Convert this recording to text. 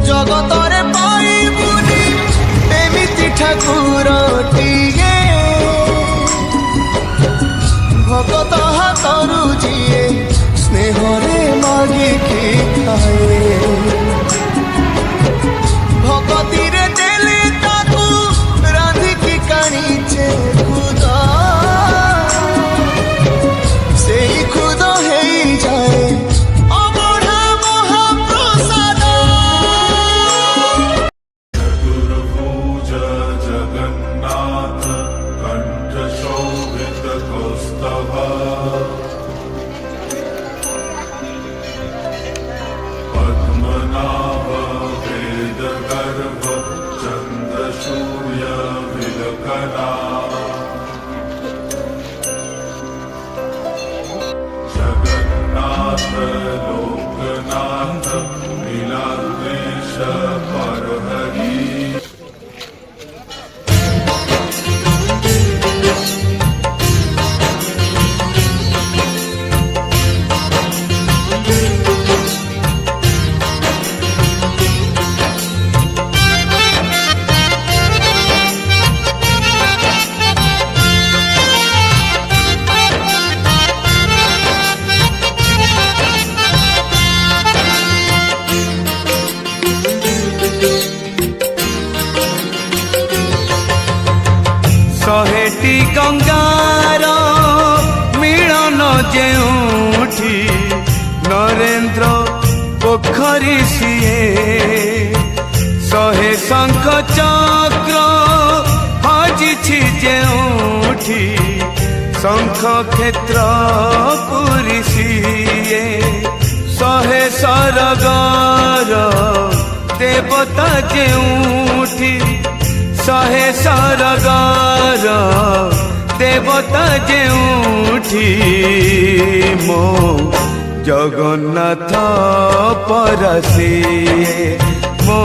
जगतरे पाइबुनी एमिति ठाकुरटिए भगत हाथरू जीए स्नेहरे मागिकी खाए भगती रे देले ताकू रांधिकी काणीचे खुद से खुद है जाए अबढ़ा महाप्रसाद चतुर्भुज जगन्नाथ कंठ शोभित कौस्तभ पद्मनाभ वेद गर्भ चंद्रसूर्य विलकना जगन्नाथ लोकनाथ नीलाद्रीश परहरि शहेटी गंगार मिलन जेउठी नरेंद्र पोखरी सीए शहे शंख चक्र हजिछि जेउठी शंख क्षेत्र पुरी सीए शहे सरगर देवता जेउठी शहे सरगर देवता जेउठी मो जगन्नाथ परसिए मो